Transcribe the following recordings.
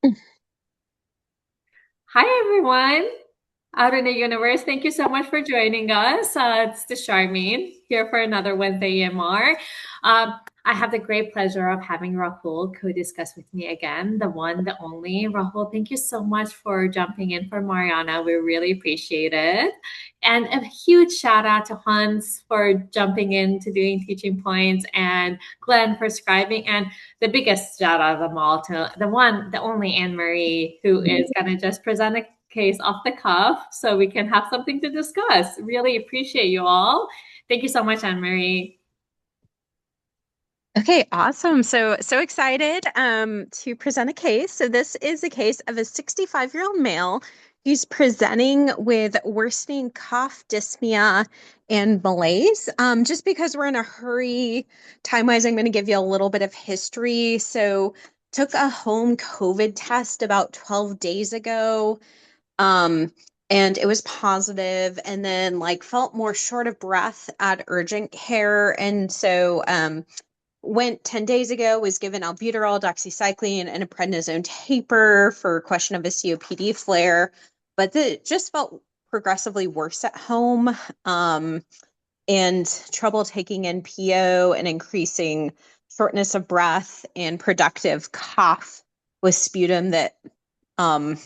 Hi, everyone out in the universe. Thank you so much for joining us. It's the Sharmin here for another Wednesday EMR. I have the great pleasure of having Rahul co-discuss with me again, the one, the only. Rahul, thank you so much for jumping in for Mariana. We really appreciate it. And a huge shout out to Hans for jumping in to doing teaching points and Glenn for scribing. And the biggest shout out of them all to the one, the only Anne Marie, who is going to just present a case off the cuff so we can have something to discuss. Really appreciate you all. Thank you so much, Anne Marie. Okay, awesome. So excited to present a case. So this is a case of a 65-year-old male. He's presenting with worsening cough, dyspnea, and malaise. Just because we're in a hurry, time-wise, I'm going to give you a little bit of history. So took a home COVID test about 12 days ago. Um, and it was positive, and then like felt more short of breath at urgent care. And so went 10 days ago, was given albuterol, doxycycline, and a prednisone taper for question of a COPD flare, but it just felt progressively worse at home, and trouble taking in PO and increasing shortness of breath and productive cough with sputum that um,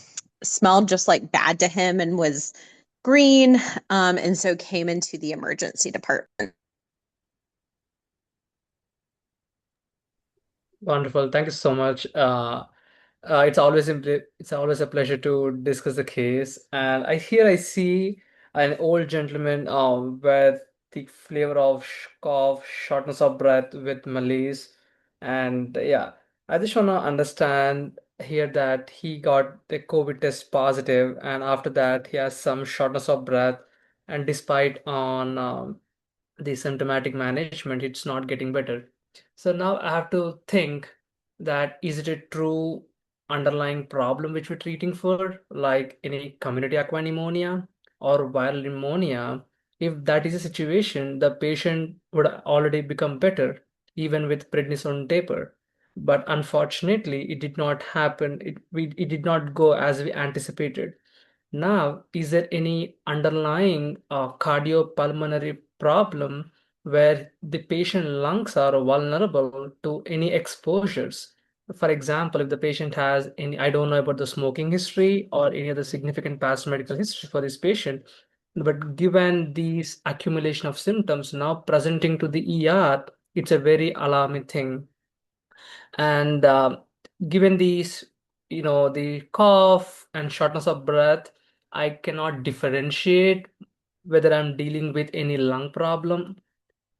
smelled just like bad to him and was green, and so came into the emergency department. Wonderful. Thank you so much. It's always a pleasure to discuss the case. And I see an old gentleman with the flavor of cough, shortness of breath with malaise. And yeah, I just want to understand here that he got the COVID test positive, and after that he has some shortness of breath. And despite on the symptomatic management, it's not getting better. So now I have to think that is it a true underlying problem which we're treating for, like any community acquired pneumonia or viral pneumonia? If that is a situation, the patient would already become better even with prednisone taper. But unfortunately, it did not happen. It did not go as we anticipated. Now, is there any underlying cardiopulmonary problem where the patient lungs are vulnerable to any exposures? For example, if the patient has any, I don't know about the smoking history or any other significant past medical history for this patient, but given these accumulation of symptoms now presenting to the ER, it's a very alarming thing. And given these, the cough and shortness of breath, I cannot differentiate whether I'm dealing with any lung problem,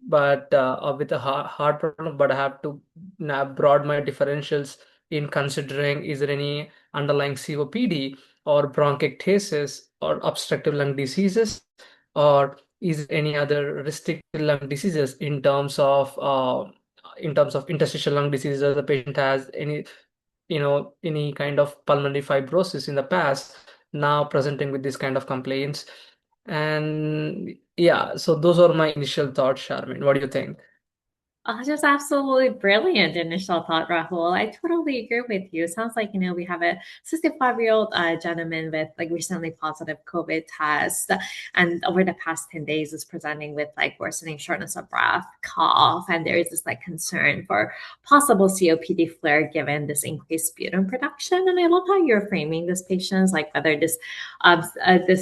but or with a heart problem, but I have to now broad my differentials in considering is there any underlying COPD or bronchiectasis or obstructive lung diseases, or is there any other restricted lung diseases in terms of interstitial lung diseases, the patient has any kind of pulmonary fibrosis in the past, now presenting with this kind of complaints. And yeah, so those are my initial thoughts, Charmin. What do you think? Oh, just absolutely brilliant initial thought, Rahul. I totally agree with you. Sounds like, we have a 65-year-old gentleman with like recently positive COVID test. And over the past 10 days is presenting with like worsening shortness of breath, cough. And there is this like concern for possible COPD flare given this increased sputum production. And I love how you're framing this patient, like whether this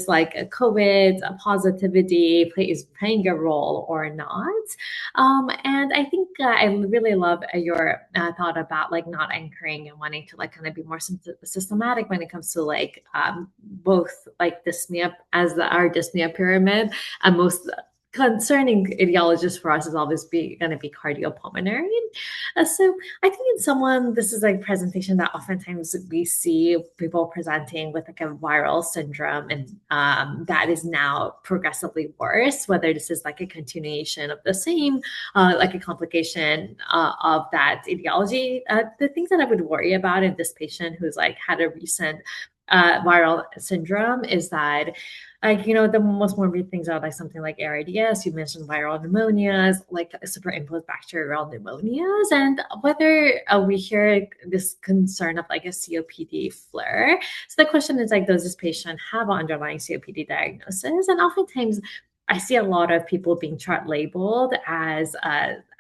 like a COVID positivity is playing a role or not. And I think I really love your thought about like not anchoring and wanting to like kind of be more systematic when it comes to like both like dyspnea as our dyspnea pyramid and most concerning etiologist for us is always going to be cardiopulmonary. So I think in someone, this is like presentation that oftentimes we see people presenting with like a viral syndrome and that is now progressively worse, whether this is like a continuation of the same like a complication of that etiology. The things that I would worry about in this patient who's like had a recent viral syndrome is that, like, the most morbid things are like something like ARDS. You mentioned viral pneumonias, like superimposed bacterial pneumonias, and whether we hear this concern of like a COPD flare. So the question is like, does this patient have an underlying COPD diagnosis? And oftentimes, I see a lot of people being chart labeled as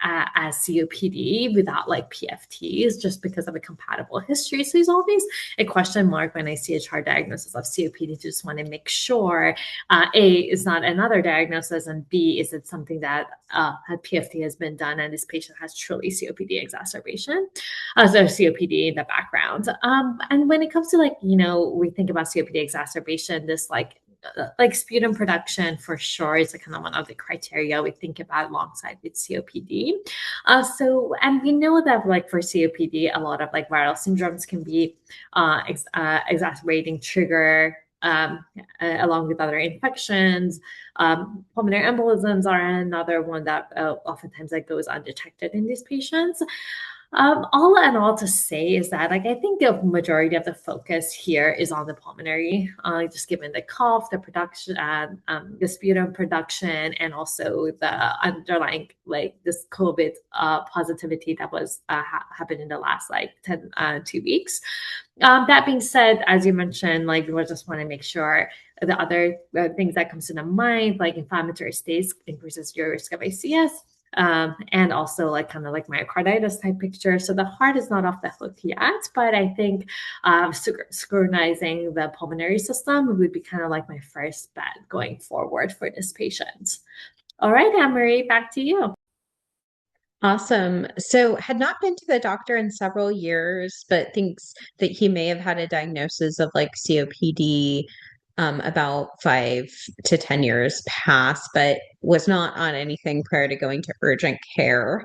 COPD without like PFTs just because of a compatible history. So there's always a question mark when I see a chart diagnosis of COPD. Just want to make sure A is not another diagnosis, and B is it something that a PFT has been done and this patient has truly COPD exacerbation, so COPD in the background. And when it comes to like we think about COPD exacerbation, this like sputum production for sure is kind of one of the criteria we think about alongside with COPD. And we know that like for COPD, a lot of like viral syndromes can be exacerbating trigger along with other infections. Pulmonary embolisms are another one that oftentimes like goes undetected in these patients. All in all, to say is that like I think the majority of the focus here is on the pulmonary, just given the cough, the production, the sputum production, and also the underlying like this COVID positivity that was happened in the last like 2 weeks. That being said, as you mentioned, like we just want to make sure the other things that comes to the mind, like inflammatory states, increases your risk of ACS. And also like kind of like myocarditis type picture. So the heart is not off the hook yet, but I think scrutinizing the pulmonary system would be kind of like my first bet going forward for this patient. All right, Anne-Marie, back to you. Awesome. So had not been to the doctor in several years, but thinks that he may have had a diagnosis of like COPD about 5 to 10 years past, but was not on anything prior to going to urgent care.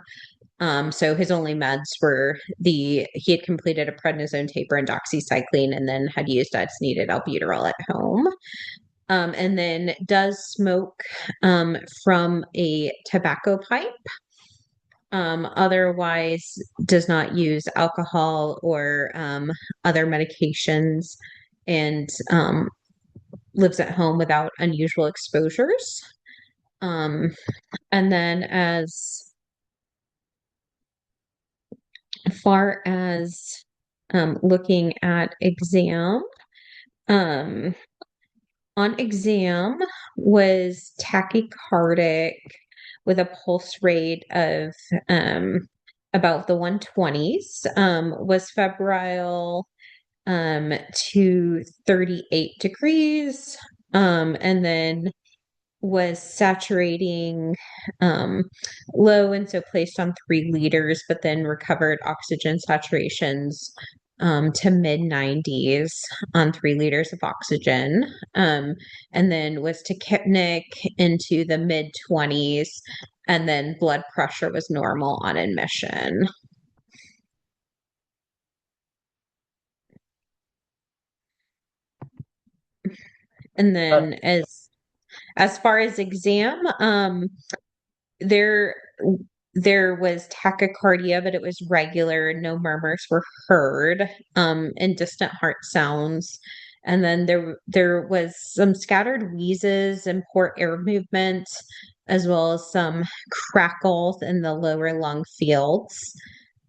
So his only meds were he had completed a prednisone taper and doxycycline and then had used as needed albuterol at home. And then does smoke from a tobacco pipe. Otherwise does not use alcohol or other medications, and lives at home without unusual exposures. And then as far as looking at exam, on exam was tachycardic with a pulse rate of about the 120s, was febrile to 38 degrees, and then was saturating low, and so placed on 3 liters, but then recovered oxygen saturations to mid 90s on 3 liters of oxygen, and then was tachypnic into the mid 20s, and then blood pressure was normal on admission. And then as far as exam, there was tachycardia, but it was regular. No murmurs were heard, and distant heart sounds. And then there was some scattered wheezes and poor air movement, as well as some crackles in the lower lung fields.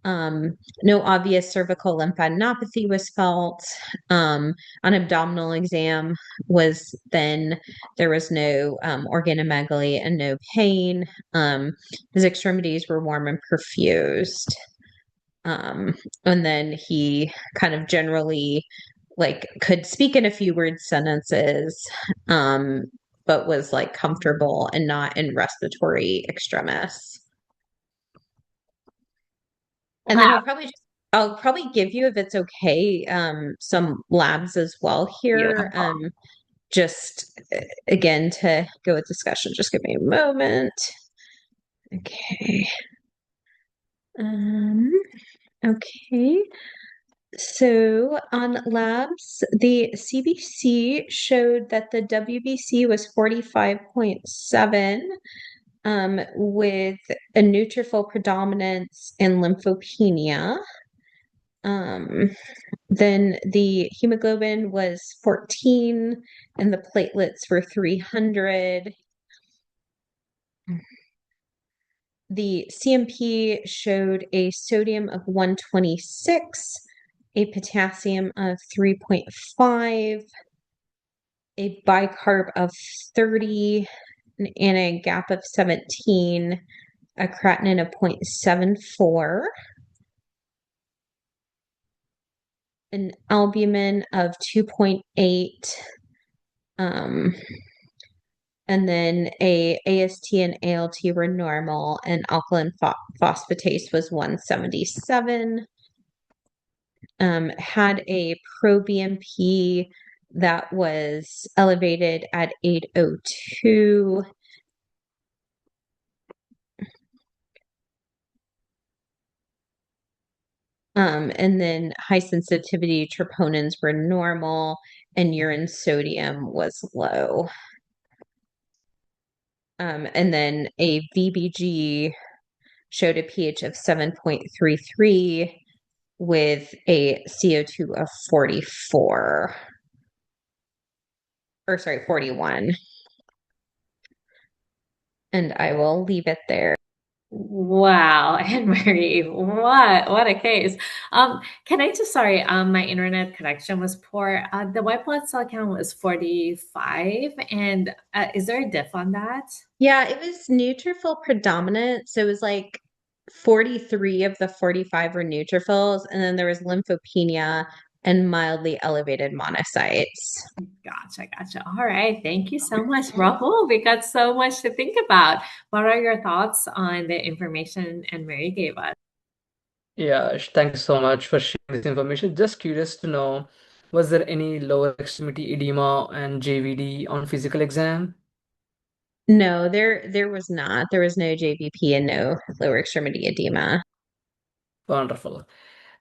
No obvious cervical lymphadenopathy was felt. On abdominal exam there was no organomegaly and no pain. His extremities were warm and perfused. And then he kind of generally like could speak in a few word sentences, but was like comfortable and not in respiratory extremis. And then I'll probably give you, if it's okay, some labs as well here. Just again to go with discussion. Just give me a moment. Okay. Okay. So on labs, the CBC showed that the WBC was 45.7, with a neutrophil predominance and lymphopenia. Then the hemoglobin was 14 and the platelets were 300. The CMP showed a sodium of 126, a potassium of 3.5, a bicarb of 30, and a gap of 17, a creatinine of 0.74, an albumin of 2.8, and then a AST and ALT were normal, and alkaline phosphatase was 177. Had a pro-BNP that was elevated at 802. And then high sensitivity troponins were normal and urine sodium was low. And then a VBG showed a pH of 7.33 with a CO2 of 44. Or sorry, 41. And I will leave it there. Wow, Anne Marie, what a case. Can I just sorry, my internet connection was poor. The white blood cell count was 45, and is there a diff on that? Yeah, it was neutrophil predominant. So it was like 43 of the 45 were neutrophils, and then there was lymphopenia and mildly elevated monocytes. Gotcha. All right. Thank you so much, Rahul. We got so much to think about. What are your thoughts on the information Anne Marie gave us? Yeah, thank you so much for sharing this information. Just curious to know, was there any lower extremity edema and JVD on physical exam? No, there was not. There was no JVP and no lower extremity edema. Wonderful.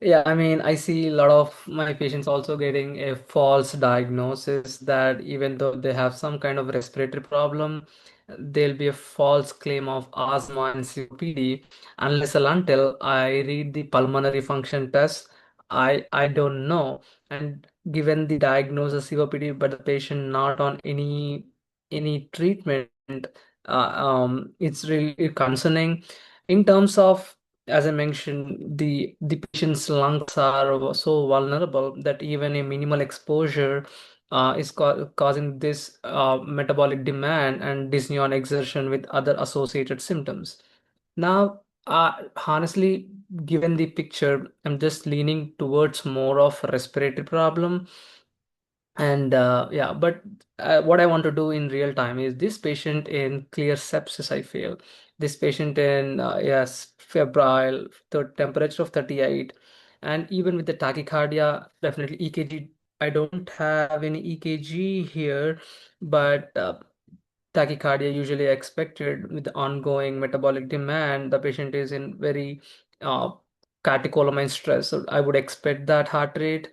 Yeah, I mean, I see a lot of my patients also getting a false diagnosis that even though they have some kind of respiratory problem, there'll be a false claim of asthma and COPD unless and until I read the pulmonary function test. I don't know. And given the diagnosis COPD, but the patient not on any treatment, it's really concerning in terms of, as I mentioned, the patient's lungs are so vulnerable that even a minimal exposure is causing this metabolic demand and dyspnea on exertion with other associated symptoms. Now, honestly, given the picture, I'm just leaning towards more of a respiratory problem. And yeah, but what I want to do in real time is this patient in clear sepsis, I feel. This patient in, yes, febrile, temperature of 38, and even with the tachycardia, definitely EKG. I don't have any EKG here, but tachycardia usually expected with the ongoing metabolic demand. The patient is in very uh, catecholamine stress, so I would expect that heart rate.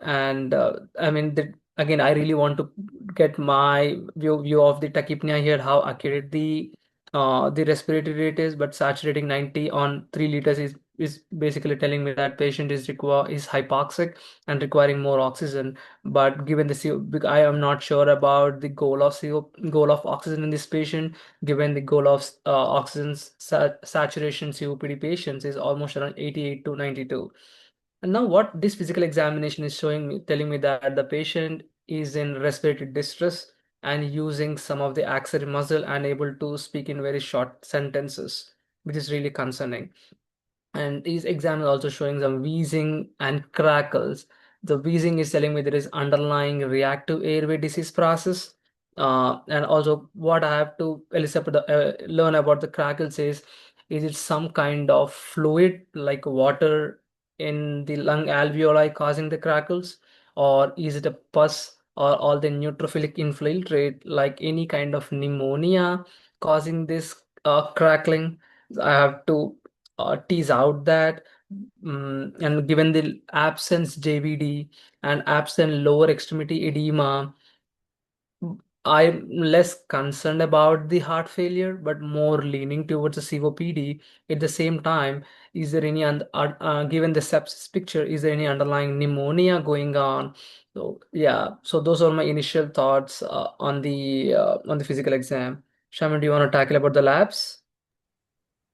And I mean, again, I really want to get my view of the tachypnea here, how accurate the respiratory rate is, but saturating 90 on 3 liters is basically telling me that patient is hypoxic and requiring more oxygen. But given the I am not sure about the goal of oxygen in this patient, given the goal of oxygen saturation COPD patients is almost around 88 to 92. And now what this physical examination is showing me, telling me that the patient is in respiratory distress and using some of the axillary muscle and able to speak in very short sentences, which is really concerning. And these exam is also showing some wheezing and crackles. The wheezing is telling me there is underlying reactive airway disease process. And also what I have to learn about the crackles is it some kind of fluid like water in the lung alveoli causing the crackles, or is it a pus or all the neutrophilic infiltrate like any kind of pneumonia causing this crackling? I have to tease out that. And given the absence JVD and absent lower extremity edema, I'm less concerned about the heart failure, but more leaning towards the COPD. At the same time, is there any, given the sepsis picture, is there any underlying pneumonia going on? So yeah, so those are my initial thoughts on the physical exam. Shaman, do you want to tackle about the labs?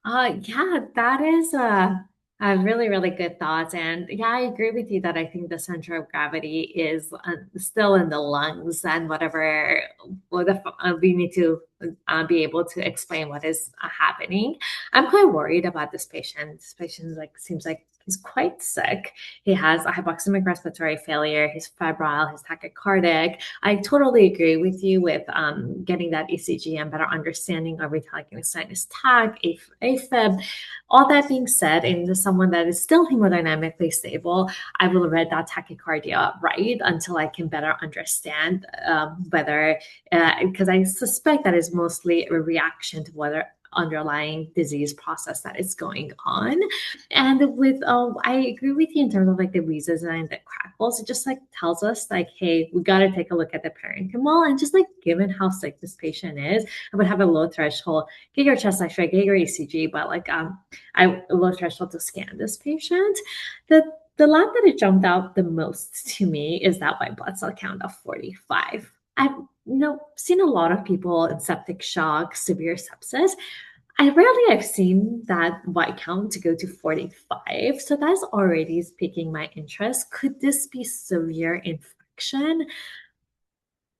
Yeah, that is a really, really good thoughts. And yeah, I agree with you that I think the center of gravity is still in the lungs and whatever we need to be able to explain what is happening. I'm quite worried about this patient. This patient like seems like he's quite sick. He has a hypoxemic respiratory failure. He's febrile. He's tachycardic. I totally agree with you with getting that ECG and better understanding of like sinus tach, AFib. All that being said, in someone that is still hemodynamically stable, I will read that tachycardia right until I can better understand whether, because I suspect that is mostly a reaction to whether underlying disease process that is going on. And with I agree with you in terms of like the wheezes and the crackles. It just like tells us like, hey, we got to take a look at the parenchymal, and just like given how sick this patient is, I would have a low threshold. Get your chest X-ray, get your ECG, but like I low threshold to scan this patient. The lab that it jumped out the most to me is that white blood cell count of 45. I've seen a lot of people in septic shock, severe sepsis. I rarely have seen that white count to go to 45. So that's already piquing my interest. Could this be severe infection?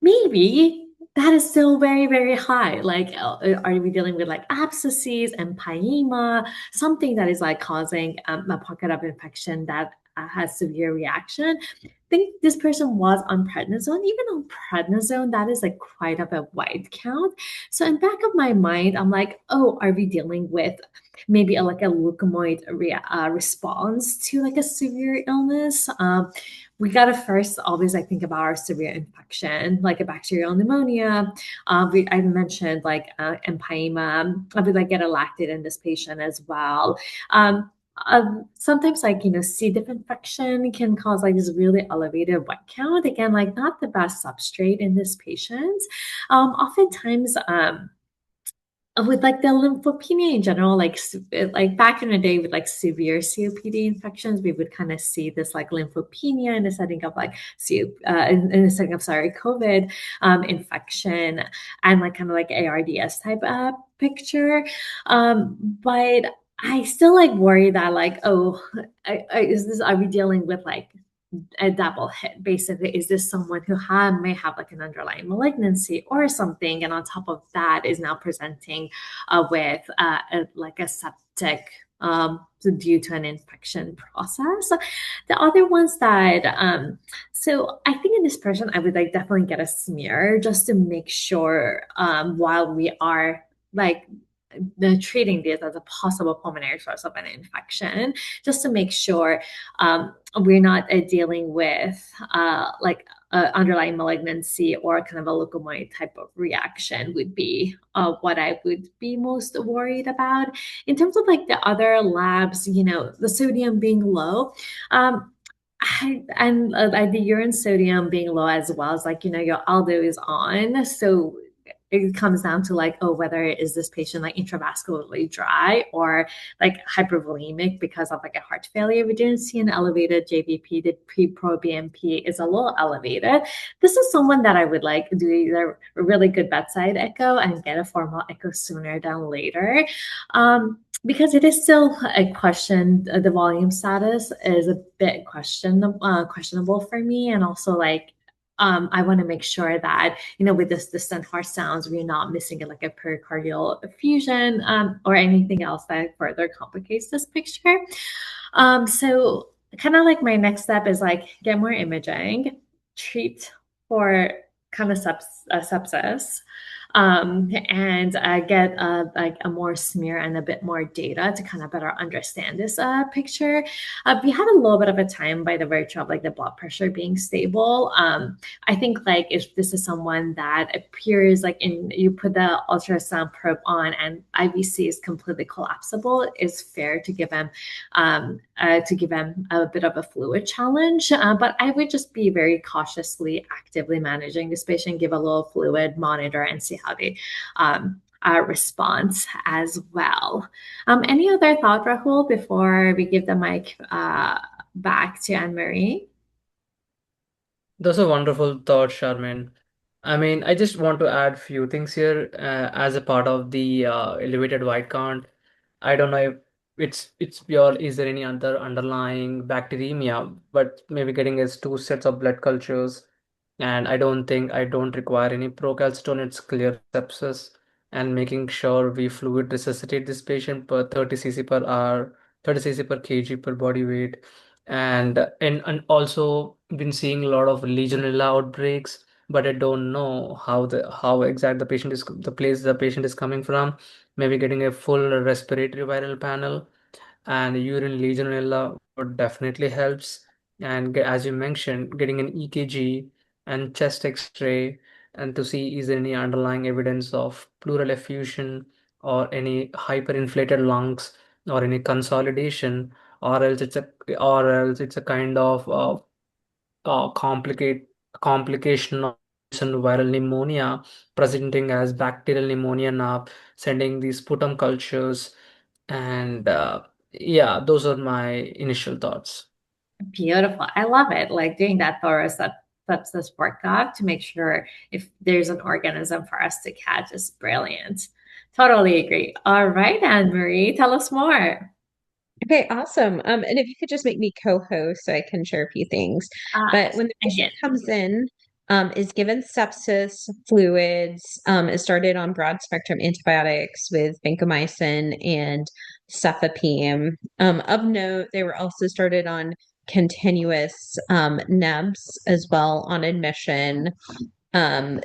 Maybe. That is still very, very high. Like, are we dealing with like abscesses and empyema, something that is like causing a pocket of infection that has severe reaction? I think this person was on prednisone. Even on prednisone, that is like quite of a wide count. So in back of my mind, I'm like, oh, are we dealing with maybe like a leukemoid response to like a severe illness? We gotta first always like think about our severe infection, like a bacterial pneumonia. I mentioned like empyema. I would like get a lactate in this patient as well. Sometimes like C. diff infection can cause like this really elevated white count. Again, like not the best substrate in this patient. Oftentimes, with like the lymphopenia in general, like back in the day with like severe COPD infections, we would kind of see this like lymphopenia in the setting of like in the setting of COVID infection, and like kind of like ARDS type picture. But I still like worry that like, oh, are we dealing with like a double hit? Basically, is this someone who may have like an underlying malignancy or something, and on top of that is now presenting with like a septic due to an infection process? The other ones that so I think in this person I would like definitely get a smear just to make sure while we are like treating this as a possible pulmonary source of an infection, just to make sure we're not dealing with like underlying malignancy or kind of a leukemoid type of reaction would be what I would be most worried about. In terms of like the other labs, the sodium being low, and the urine sodium being low as well as like, your aldo is on. So it comes down to like, oh, whether is this patient like intravascularly dry or like hypervolemic because of like a heart failure. We didn't see an elevated JVP. The pre-pro-BNP is a little elevated. This is someone that I would like do either a really good bedside echo and get a formal echo sooner than later. Because it is still a question, the volume status is a bit questionable for me. And also like, I want to make sure that, with this distant heart sounds, we're not missing like a pericardial effusion or anything else that further complicates this picture. So kind of like my next step is like get more imaging, treat for kind of sepsis. and get like a more smear and a bit more data to kind of better understand this picture. We had a little bit of a time by the virtue of like the blood pressure being stable. I think like if this is someone that appears like in you put the ultrasound probe on and IVC is completely collapsible, it's fair to give them a bit of a fluid challenge. But I would just be very cautiously, actively managing this patient, give a little fluid, monitor, and see how they respond as well. Any other thought, Rahul, before we give the mic back to Anne Marie? Those are wonderful thoughts, Sharmin. I mean, I just want to add few things here as a part of the elevated white count. I don't know if it's pure. Is there any other underlying bacteremia? But maybe getting us two sets of blood cultures, and I don't require any procalcitonin. It's clear sepsis, and making sure we fluid resuscitate this patient per 30 cc per hour, 30 cc per kg per body weight, and also been seeing a lot of Legionella outbreaks, but I don't know how exact the patient is the place the patient is coming from. Maybe getting a full respiratory viral panel and urine Legionella would definitely helps. And as you mentioned, getting an EKG and chest X-ray and to see is there any underlying evidence of pleural effusion or any hyperinflated lungs or any consolidation, or else it's a kind of complication of viral pneumonia presenting as bacterial pneumonia now, sending these sputum cultures, and yeah, those are my initial thoughts. Beautiful. I love it. Like doing that thorough sepsis workup to make sure if there's an organism for us to catch is brilliant. Totally agree. All right, Anne Marie, tell us more. Okay, awesome. And if you could just make me co-host so I can share a few things. Uh, But when the patient again, comes in, is given sepsis, fluids, is started on broad spectrum antibiotics with vancomycin and cefepime. Of note, they were also started on continuous nebs as well on admission. Um,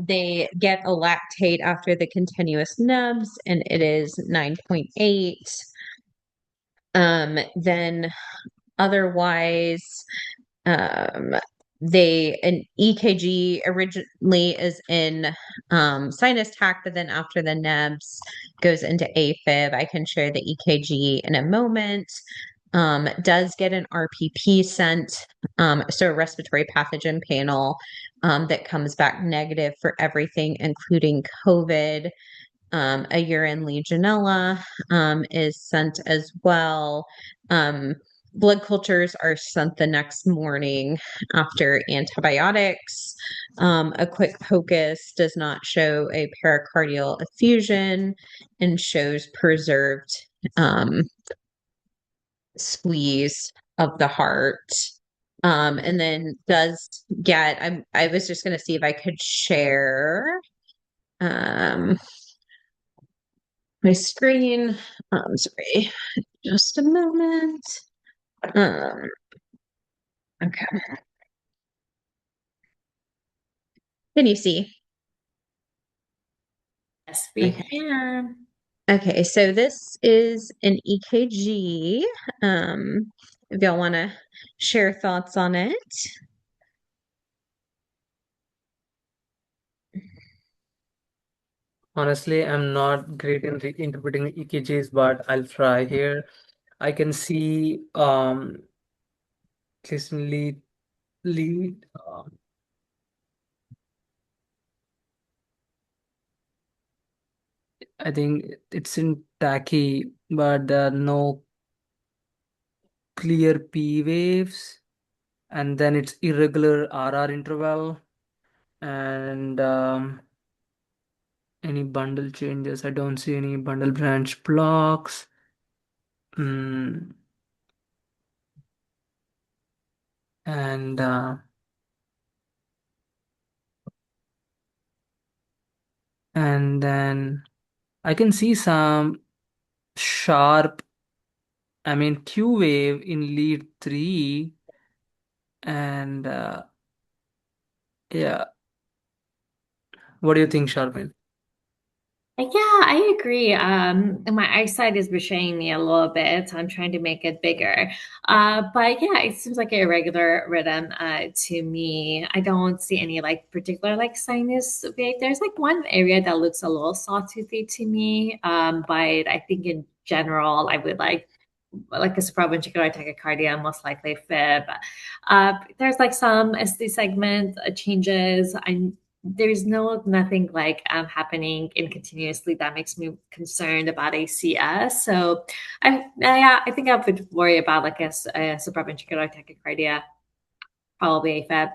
they get a lactate after the continuous nebs, and it is 9.8. Then otherwise, um, an EKG originally is in sinus tach, but then after the nebs goes into AFib. I can share the EKG in a moment. Does get an RPP sent, so a respiratory pathogen panel that comes back negative for everything, including COVID. A urine Legionella is sent as well. Um, Blood cultures are sent the next morning after antibiotics. A quick POCUS does not show a pericardial effusion and shows preserved um, squeeze of the heart. And then does get, I was just going to see if I could share. Um, my screen. Sorry, just a moment. Um, okay. Can you see? yes, we Okay. can. Okay, so this is an EKG. If y'all want to share thoughts on it. Honestly, I'm not great in interpreting EKGs, but I'll try here. I can see listen lead I think it's in tachy, but there are no clear P waves, and then it's irregular RR interval, and any bundle changes. I don't see any bundle branch blocks. Mm, and then I can see some sharp, I mean Q wave in lead 3, and yeah. What do you think, Sharmin? Yeah, I agree. And my eyesight is betraying me a little bit, so I'm trying to make it bigger. But yeah, it seems like a irregular rhythm to me. I don't see any like particular like sinus vague. There's like one area that looks a little sawtoothy to me. But I think in general, I would like a supraventricular tachycardia, most likely fib. There's like some ST segment changes. There's nothing like happening in continuously that makes me concerned about ACS. So yeah, I think I would worry about like a supraventricular tachycardia, probably AFib.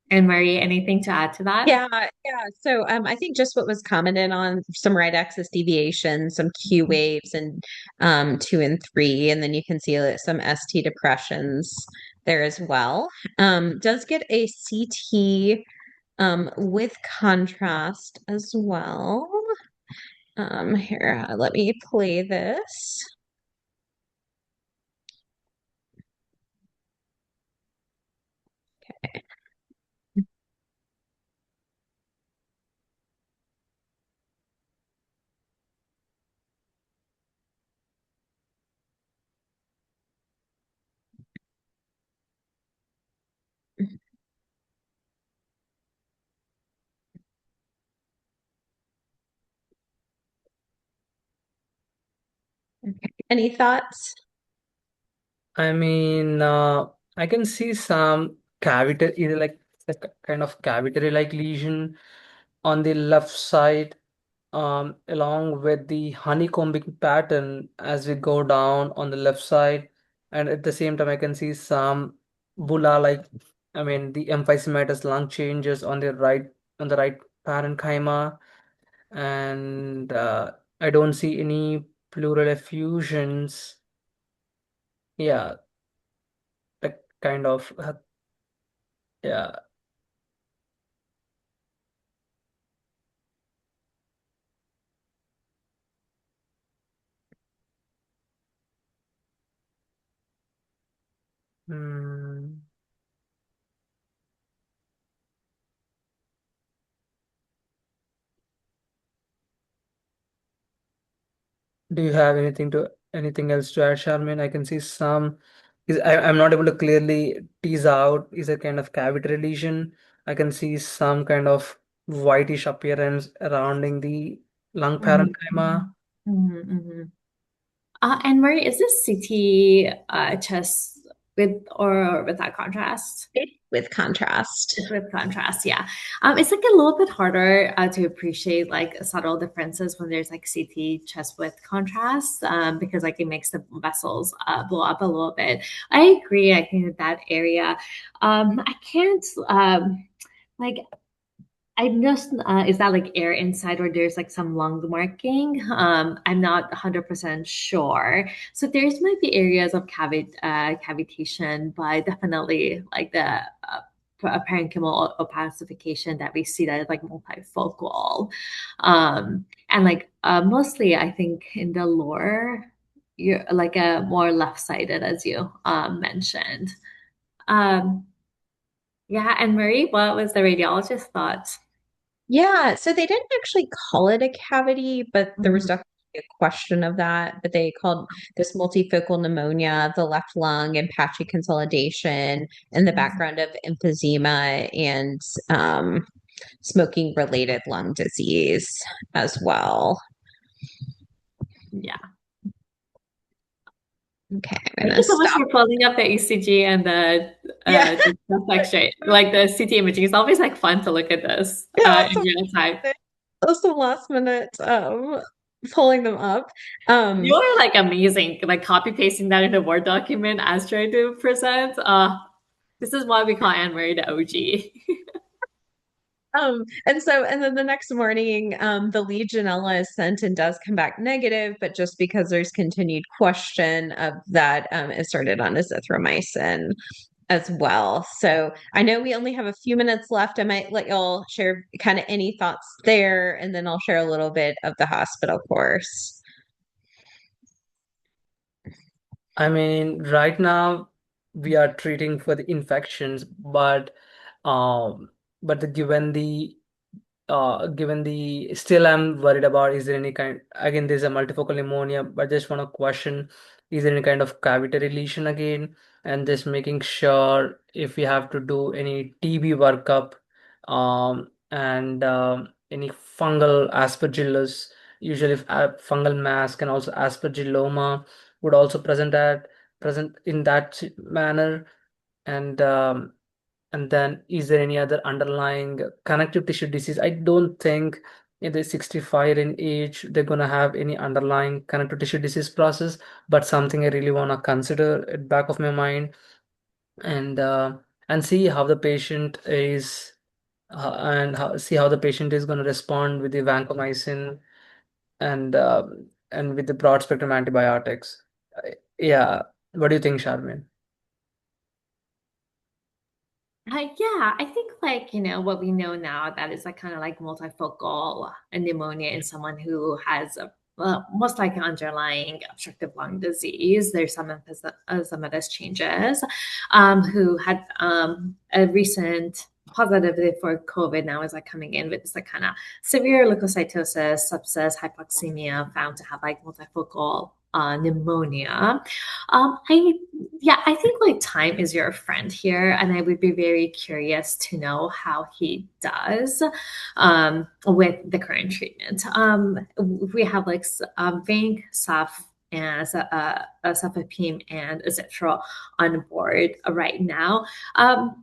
And Marie, anything to add to that? Yeah, yeah. So I think just what was commented on some right axis deviation, some Q waves and 2 and 3, and then you can see some ST depressions there as well. Does get a CT with contrast as well. Here, let me play this. Any thoughts? I mean, I can see some cavity, either like a kind of cavitary-like lesion on the left side, along with the honeycombing pattern as we go down on the left side. And at the same time, I can see some bulla, like, I mean, the emphysematous lung changes on the right parenchyma. And I don't see any pleural effusions. Yeah, that kind of, yeah. Hmm. Do you have anything else to add, Charmaine? I can see some. I'm not able to clearly tease out. Is a kind of cavity lesion. I can see some kind of whitish appearance surrounding the lung Mhm. parenchyma. Mhm, mhm. And Marie, is this CT chest with or without contrast? With contrast. It's with contrast, yeah. It's like a little bit harder to appreciate like subtle differences when there's like CT chest with contrast because like it makes the vessels blow up a little bit. I agree. I think that area, I can't like I just is that like air inside or there's like some lung marking? I'm not 100% sure. So there's might be areas of cavitation, but definitely like the parenchymal opacification that we see that is like multifocal. And like mostly I think in the lower, you're like a more left-sided as you mentioned. Um, yeah, and Marie, what was the radiologist thought? Yeah, so they didn't actually call it a cavity, but there was Mhm. definitely a question of that. But they called this multifocal pneumonia, the left lung, and patchy consolidation, in the background of emphysema and smoking related lung disease as well. Yeah. Okay, I'm Thank gonna you so much stop. for pulling up the ECG and Yeah, the chest X-ray, like the CT imaging. It's always like fun to look at this yeah, in real time. some last minute pulling them up. Um, You're like amazing, like copy pasting that in a Word document as trying to present. This is why we call Anne Marie the OG. and then the next morning, the Legionella is sent and does come back negative, but just because there's continued question of that, it started on azithromycin as well. So I know we only have a few minutes left. I might let y'all share kind of any thoughts there, and then I'll share a little bit of the hospital course. I mean, right now we are treating for the infections, um, but given the given the still I'm worried about is there any kind again there's a multifocal pneumonia, but just want to question is there any kind of cavitary lesion again, and just making sure if we have to do any TB workup, and any fungal aspergillus, usually if, fungal mass can also aspergilloma would also present in that manner, and and then, is there any other underlying connective tissue disease? I don't think in the 65 in age they're gonna have any underlying connective tissue disease process, but something I really wanna consider at back of my mind, and see how the patient is, see how the patient is gonna respond with the vancomycin and with the broad spectrum antibiotics. Yeah, what do you think, Charmin? Yeah, I think like, what we know now that is like kind of like multifocal pneumonia in someone who has a most likely underlying obstructive lung disease. There's some emphysematous changes, who had a recent positivity for COVID now is like coming in with this like kind of severe leukocytosis, sepsis, hypoxemia, found to have like multifocal pneumonia. I Yeah, I think like time is your friend here, and I would be very curious to know how he does with the current treatment. We have like Vanc, Saf, and Cefepime and Azithral on board right now.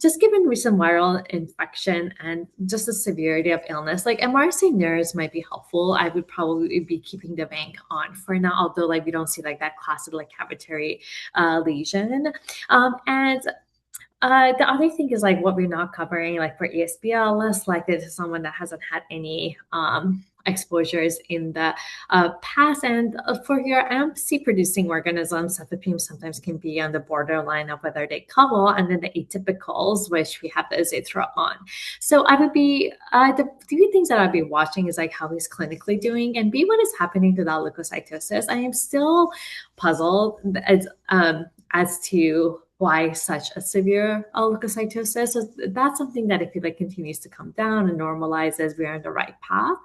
Just given recent viral infection and just the severity of illness, like MRSA nurse might be helpful. I would probably be keeping the Vanc on for now, although like we don't see like that classic like cavitary lesion. And the other thing is like what we're not covering, like for ESBL, less likely to someone that hasn't had any exposures in the past. And for your AMP-C producing organisms, cefepime sometimes can be on the borderline of whether they couple, and then the atypicals, which we have the azethra on. So I would be, the three things that I'd be watching is like how he's clinically doing, and B, what is happening to that leukocytosis. I am still puzzled as to why such a severe leukocytosis. So that's something that if it like continues to come down and normalizes, we're on the right path.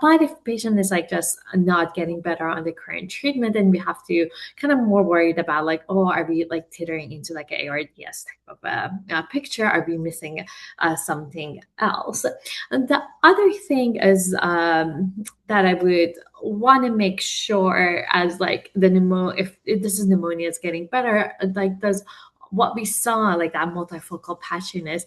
But if patient is like just not getting better on the current treatment, then we have to kind of more worried about like, oh, are we like teetering into like an ARDS type of a picture? Are we missing something else? And the other thing is that I would want to make sure as like the if this is pneumonia is getting better, like does what we saw like that multifocal patchiness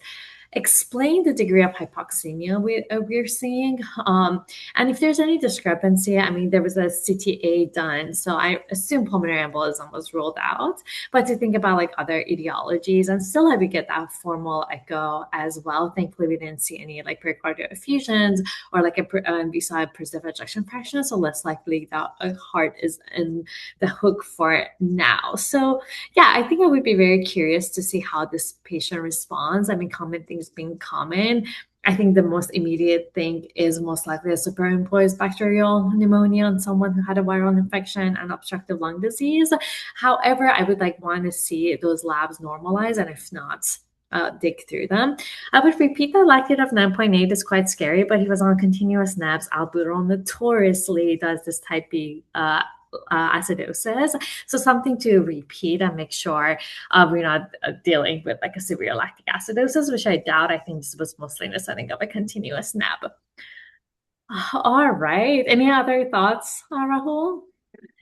explain the degree of hypoxemia we're seeing, and if there's any discrepancy. I mean, there was a CTA done, so I assume pulmonary embolism was ruled out, but to think about like other etiologies, and still I would get that formal echo as well. Thankfully we didn't see any like pericardial effusions or like we saw a perceived ejection fraction, so less likely that a heart is in the hook for it now. So yeah, I think I would be very curious to see how this patient responds. I mean, common things being common, I think the most immediate thing is most likely a superimposed bacterial pneumonia on someone who had a viral infection and obstructive lung disease. However, I would like want to see those labs normalize, and if not, dig through them. I would repeat that lactate of 9.8 is quite scary, but he was on continuous naps. Albuterol notoriously does this type B acidosis. So something to repeat and make sure we're not dealing with like a severe lactic acidosis, which I doubt. I think this was mostly in the setting of a continuous nap. All right. Any other thoughts, Rahul?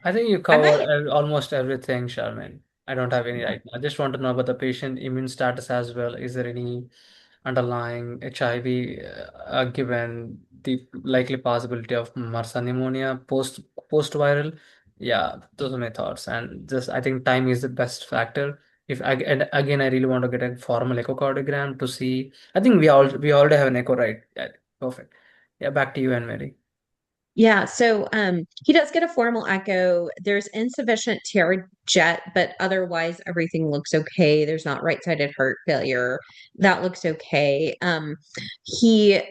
I think you I'm covered almost everything, Charmaine. I don't have any right now. I just want to know about the patient immune status as well. Is there any underlying HIV, given the likely possibility of MRSA pneumonia post viral? Yeah, those are my thoughts. And just I think time is the best factor. If I, and again, I really want to get a formal echocardiogram to see. I think we already have an echo, right? Yeah, perfect. Yeah, back to you, Anne Mary. Yeah, so he does get a formal echo. There's insufficient tear jet, but otherwise everything looks okay. There's not right-sided heart failure. That looks okay. He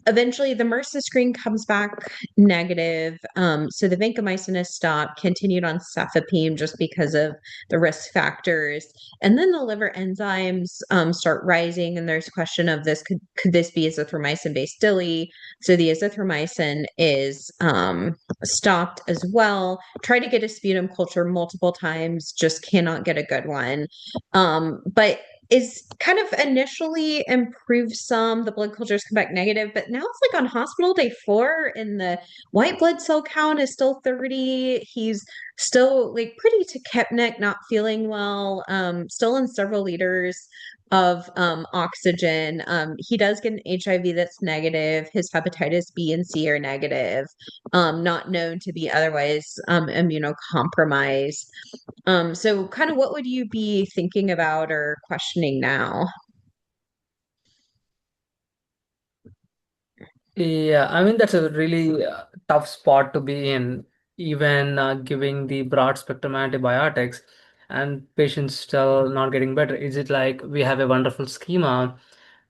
Eventually, the MRSA screen comes back negative. So the vancomycin is stopped, continued on cefepime just because of the risk factors. And then the liver enzymes start rising, and there's a question of this: could this be azithromycin-based DILI? So the azithromycin is stopped as well. Try to get a sputum culture multiple times, just cannot get a good one. But is kind of initially improved some. The blood cultures come back negative, but now it's like on hospital day 4, and the white blood cell count is still 30. He's still like pretty tachypnic, not feeling well, still in several liters of oxygen. He does get an HIV that's negative. His hepatitis B and C are negative, not known to be otherwise immunocompromised. So kind of what would you be thinking about or questioning now? Yeah, I mean, that's a really tough spot to be in, even giving the broad spectrum antibiotics and patients still not getting better. Is it like we have a wonderful schema?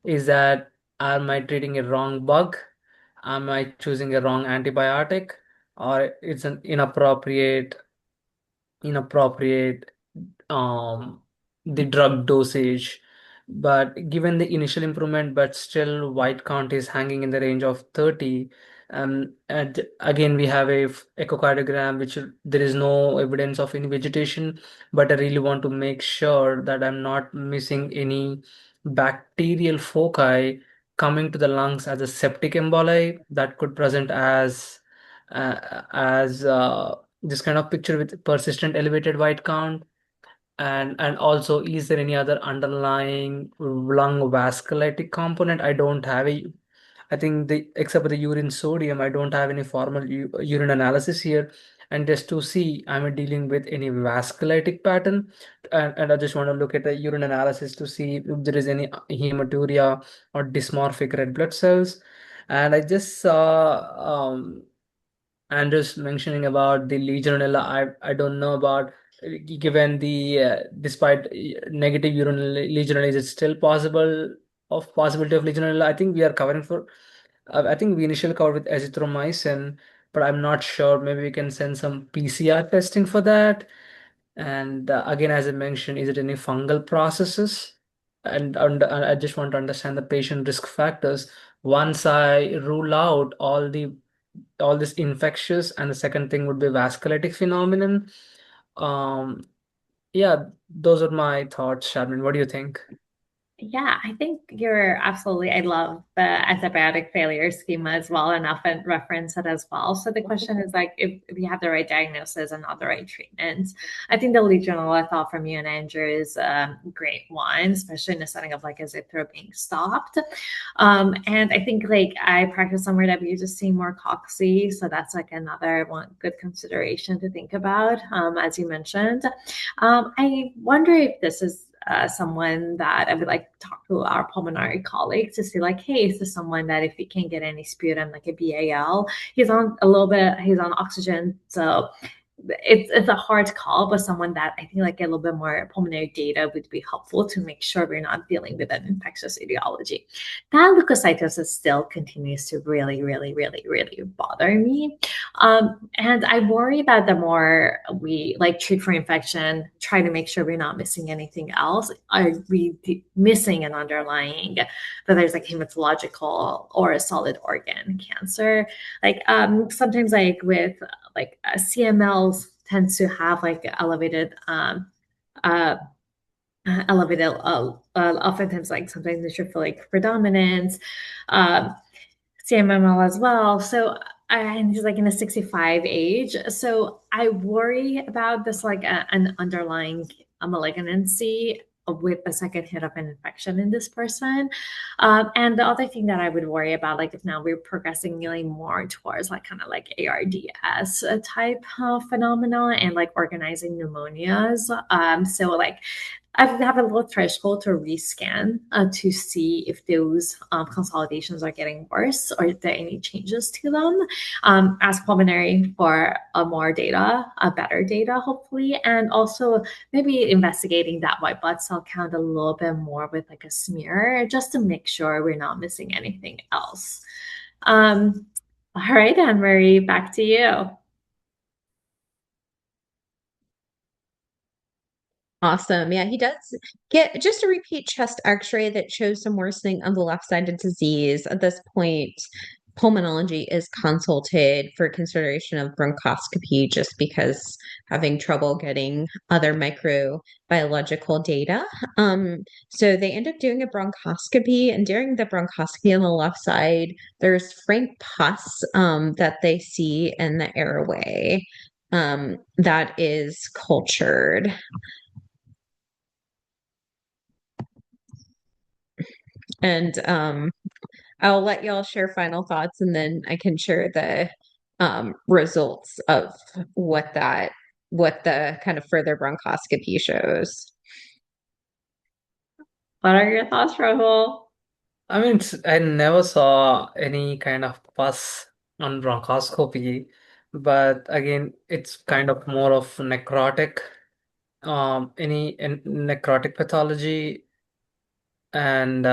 Is that, am I treating a wrong bug? Am I choosing a wrong antibiotic? Or it's an inappropriate um the drug dosage? But given the initial improvement, but still white count is hanging in the range of 30. And again, we have a echocardiogram which there is no evidence of any vegetation, but I really want to make sure that I'm not missing any bacterial foci coming to the lungs as a septic emboli that could present as this kind of picture with persistent elevated white count. And also, is there any other underlying lung vasculitic component? I don't have a, I think the except for the urine sodium, I don't have any formal urine analysis here. And just to see, am dealing with any vasculitic pattern? And I just want to look at the urine analysis to see if there is any hematuria or dysmorphic red blood cells. And I just saw Andrews mentioning about the Legionella. I don't know about, given the despite negative urine Legionella, is it still possible of possibility of Legionella? I think we are covering for. I think we initially covered with azithromycin, but I'm not sure. Maybe we can send some PCR testing for that. And again, as I mentioned, is it any fungal processes? And I just want to understand the patient risk factors. Once I rule out all this infectious, and the second thing would be vasculitic phenomenon. Um, yeah, those are my thoughts, Sharmin. What do you think? Yeah, I think you're absolutely. I love the antibiotic failure schema as well, and often reference it as well. So the question is like, if you have the right diagnosis and not the right treatments, I think the Legionella thought from you and Andrew is a great one, especially in the setting of like a zithro being stopped. And I think like I practice somewhere that we just see more coxy, so that's like another one good consideration to think about, as you mentioned. I wonder if this is someone that I would like to talk to our pulmonary colleagues to see like, hey, is this someone that if he can't get any sputum, like a BAL, he's on oxygen. So it's a hard call, but someone that I think like a little bit more pulmonary data would be helpful to make sure we're not dealing with an infectious etiology. That leukocytosis still continues to really, really, really, really bother me. And I worry that the more we like treat for infection, try to make sure we're not missing anything else. Are we missing an underlying, that there's like hematological or a solid organ cancer? Like sometimes like with like CMLs tends to have like uh, elevated oftentimes like sometimes neutrophilic predominance, CMML as well. So and he's like in a 65 age. So I worry about this like an underlying malignancy with a second hit of an infection in this person. And the other thing that I would worry about, like if now we're progressing really more towards like kind of like ARDS type phenomena and like organizing pneumonias. So like I have a little threshold to rescan to see if those consolidations are getting worse or if there are any changes to them. Ask pulmonary for more data, better data, hopefully, and also maybe investigating that white blood cell count a little bit more with like a smear just to make sure we're not missing anything else. Um, all right, Anne Marie, back to you. Awesome. Yeah, he does get just a repeat chest x-ray that shows some worsening on the left side of disease. At this point, pulmonology is consulted for consideration of bronchoscopy just because having trouble getting other microbiological data. So they end up doing a bronchoscopy, and during the bronchoscopy on the left side, there's frank pus that they see in the airway that is cultured. And I'll let y'all share final thoughts and then I can share the results of what the kind of further bronchoscopy shows. What are your thoughts, Rahul? I mean, I never saw any kind of pus on bronchoscopy, but again, it's kind of more of necrotic, necrotic pathology, and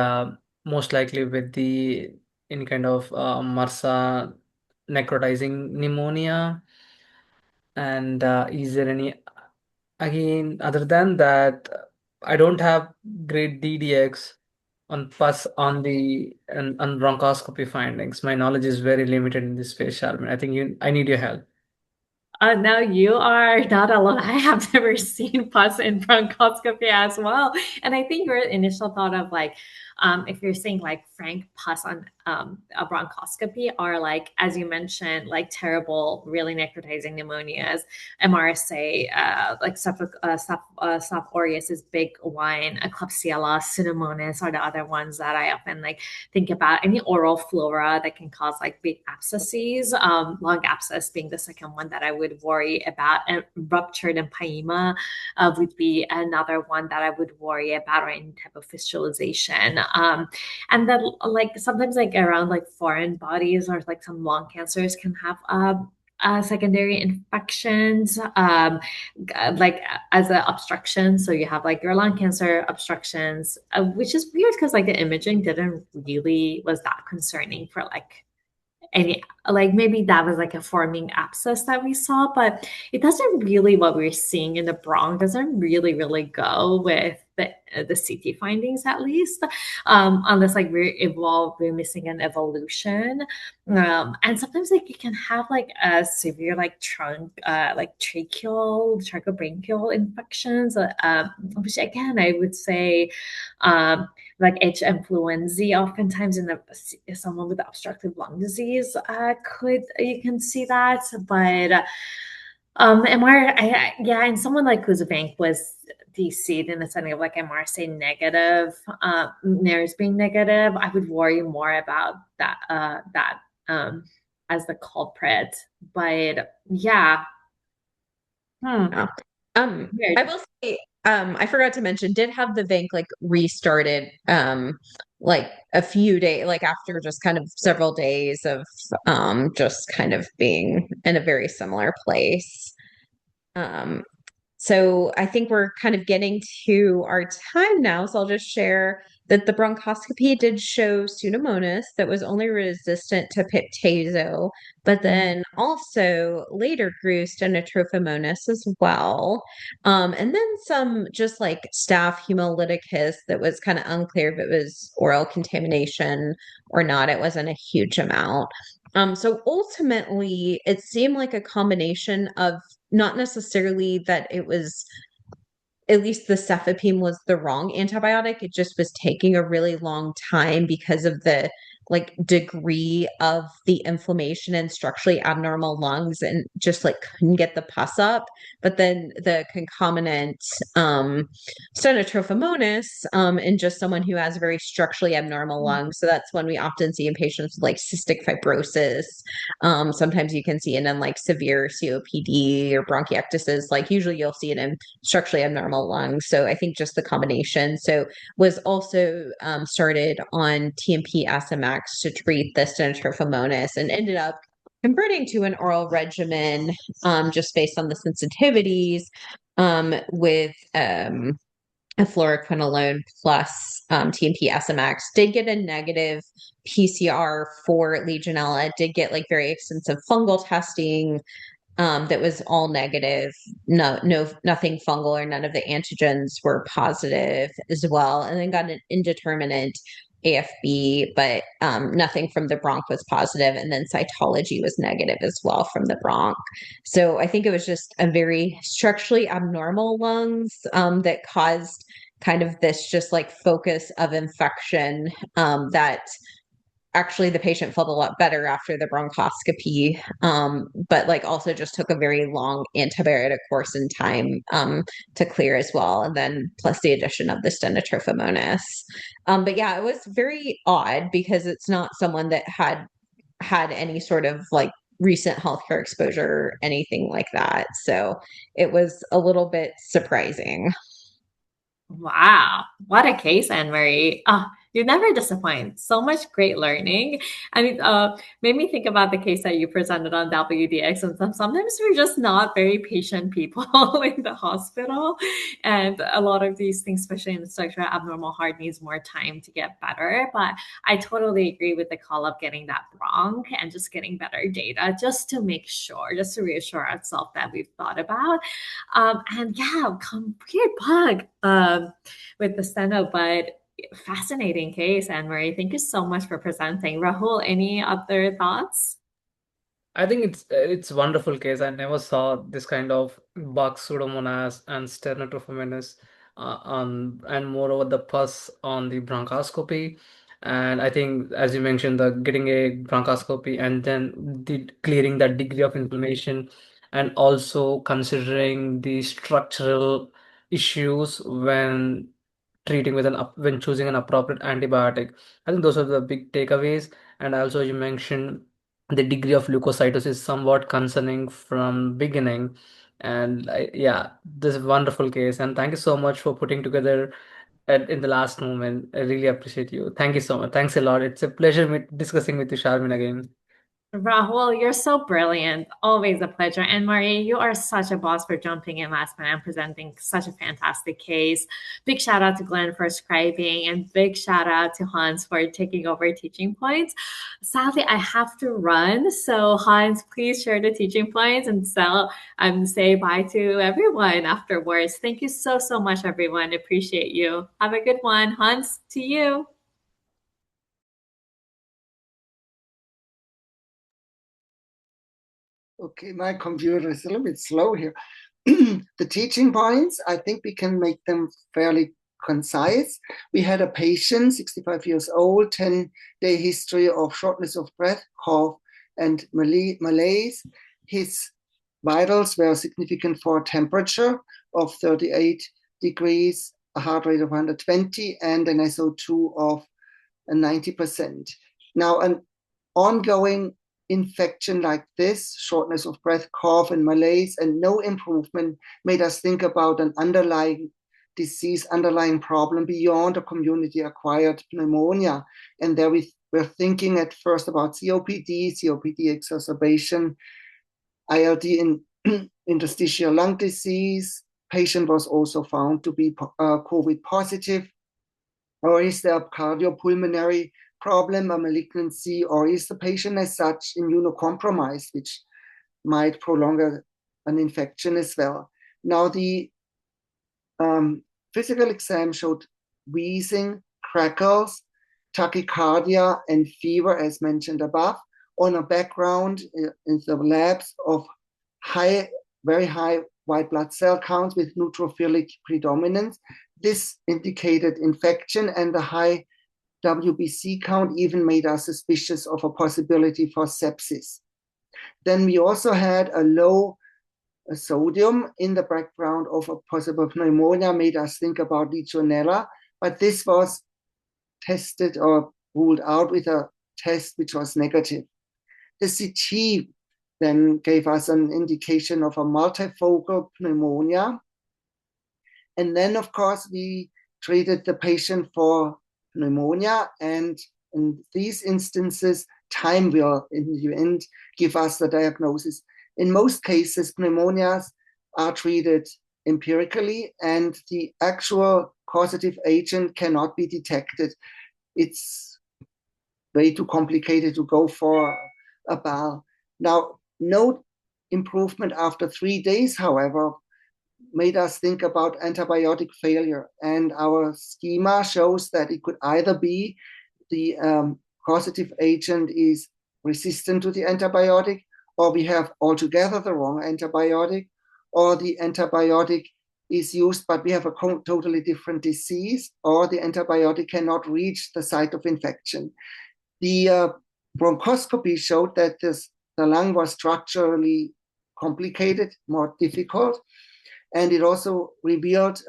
most likely with the any kind of MRSA necrotizing pneumonia. And is there any, again, other than that, I don't have great DDX on pus on bronchoscopy findings. My knowledge is very limited in this space, Sharmin. I think I need your help. No, you are not alone. I have never seen pus in bronchoscopy as well. And I think your initial thought of like, if you're saying like frank pus on a bronchoscopy are like, as you mentioned, like terrible, really necrotizing pneumonias, MRSA, like Staph aureus is big one, Klebsiella, Pseudomonas are the other ones that I often like think about. Any oral flora that can cause like big abscesses, lung abscess being the second one that I would worry about, and ruptured empyema would be another one that I would worry about, or any type of fistulization. And then like sometimes like around like foreign bodies or like some lung cancers can have secondary infections, like as an obstruction. So you have like your lung cancer obstructions, which is weird because like the imaging didn't really was that concerning for like any, like maybe that was like a forming abscess that we saw, but it doesn't really, what we're seeing in the bronch doesn't really go with the CT findings, at least, unless like we're missing an evolution. And sometimes like you can have like a severe like like tracheobronchial infections, which again I would say like H. influenzae, oftentimes in someone with obstructive lung disease, could you can see that. But MR, yeah, and someone like whose bank was DC'd in the setting of like MRSA negative, NARS being negative, I would worry more about that as the culprit. But yeah, Yeah. I weird. will say, I forgot to mention, did have the bank like restarted, like a few days, like after just kind of several days of, just kind of being in a very similar place. Um, so I think we're kind of getting to our time now. So I'll just share that the bronchoscopy did show Pseudomonas that was only resistant to Piptazo, but then also later grew Stenotrophomonas as well. And then some just like staph hemolyticus that was kind of unclear if it was oral contamination or not. It wasn't a huge amount. So ultimately, it seemed like a combination of not necessarily that it was, at least the cefepime was the wrong antibiotic. It just was taking a really long time because of the like degree of the inflammation and structurally abnormal lungs, and just like couldn't get the pus up. But then the concomitant stenotrophomonas in just someone who has very structurally abnormal lungs. So that's one we often see in patients with like cystic fibrosis. Sometimes you can see it in like severe COPD or bronchiectasis. Like usually you'll see it in structurally abnormal lungs. So I think just the combination. So was also started on TMP SMX to treat the stenotrophomonas, and ended up converting to an oral regimen just based on the sensitivities with fluoroquinolone plus TMP SMX, did get a negative PCR for Legionella, did get like very extensive fungal testing, that was all negative. Nothing fungal, or none of the antigens were positive as well. And then got an indeterminate AFB, but nothing from the bronch was positive. And then cytology was negative as well from the bronch. So I think it was just a very structurally abnormal lungs that caused kind of this just like focus of infection, that actually the patient felt a lot better after the bronchoscopy, but like also just took a very long antibiotic course in time to clear as well, and then plus the addition of the stenotrophomonas. But yeah, it was very odd because it's not someone that had any sort of like recent healthcare exposure or anything like that, so it was a little bit surprising. Wow, what a case, Anne Marie. You never disappoint. So much great learning. I mean, made me think about the case that you presented on WDX, and sometimes we're just not very patient people in the hospital. And a lot of these things, especially in the structural abnormal heart, needs more time to get better. But I totally agree with the call of getting that bronch and just getting better data just to make sure, just to reassure ourselves that we've thought about. And yeah, weird bug with the steno, but fascinating case, Anne Marie. Thank you so much for presenting. Rahul, any other thoughts? I think it's a wonderful case. I never saw this kind of bug pseudomonas and sternotophilus, and moreover the pus on the bronchoscopy. And I think, as you mentioned, the getting a bronchoscopy and then the clearing that degree of inflammation, and also considering the structural issues when treating with when choosing an appropriate antibiotic. I think those are the big takeaways. And also you mentioned the degree of leukocytosis is somewhat concerning from beginning. And yeah, this is a wonderful case, and thank you so much for putting together in the last moment. I really appreciate you. Thank you so much. Thanks a lot. It's a pleasure discussing with you, Sharmin, again. Rahul, you're so brilliant. Always a pleasure. And Marie, you are such a boss for jumping in last minute and presenting such a fantastic case. Big shout out to Glenn for scribing, and big shout out to Hans for taking over teaching points. Sadly, I have to run. So Hans, please share the teaching points and say bye to everyone afterwards. Thank you so, so much, everyone. Appreciate you. Have a good one. Hans, to you. Okay, my computer is a little bit slow here. The teaching points, I think we can make them fairly concise. We had a patient, 65 years old, 10-day history of shortness of breath, cough, and malaise. His vitals were significant for temperature of 38 degrees, a heart rate of 120, and an SO2 of 90%. Now, an ongoing infection like this, shortness of breath, cough, and malaise, and no improvement, made us think about an underlying disease, underlying problem beyond a community-acquired pneumonia. And there we were thinking at first about COPD exacerbation, ILD in interstitial lung disease. Patient was also found to be COVID positive. Or is there a cardiopulmonary problem, a malignancy, or is the patient as such immunocompromised, which might prolong an infection as well? Now, the physical exam showed wheezing, crackles, tachycardia, and fever, as mentioned above, on a background in the labs of very high white blood cell counts with neutrophilic predominance. This indicated infection, and the high WBC count even made us suspicious of a possibility for sepsis. Then we also had a low sodium in the background of a possible pneumonia, made us think about Legionella, but this was tested or ruled out with a test which was negative. The CT then gave us an indication of a multifocal pneumonia. And then, of course, we treated the patient for pneumonia, and in these instances, time will, in the end, give us the diagnosis. In most cases, pneumonias are treated empirically, and the actual causative agent cannot be detected. It's way too complicated to go for a BAL. Now, no improvement after 3 days, however, made us think about antibiotic failure. And our schema shows that it could either be the causative agent is resistant to the antibiotic, or we have altogether the wrong antibiotic, or the antibiotic is used, but we have a totally different disease, or the antibiotic cannot reach the site of infection. The bronchoscopy showed that the lung was structurally complicated, more difficult, and it also revealed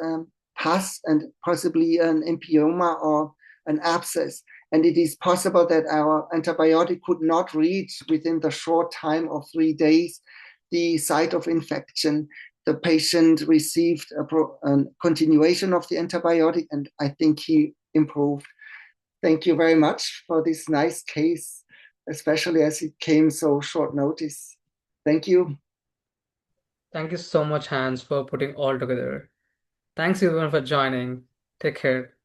pus and possibly an empyema or an abscess. And it is possible that our antibiotic could not reach within the short time of 3 days the site of infection. The patient received a continuation of the antibiotic, and I think he improved. Thank you very much for this nice case, especially as it came so short notice. Thank you. Thank you so much, Hans, for putting all together. Thanks everyone for joining. Take care.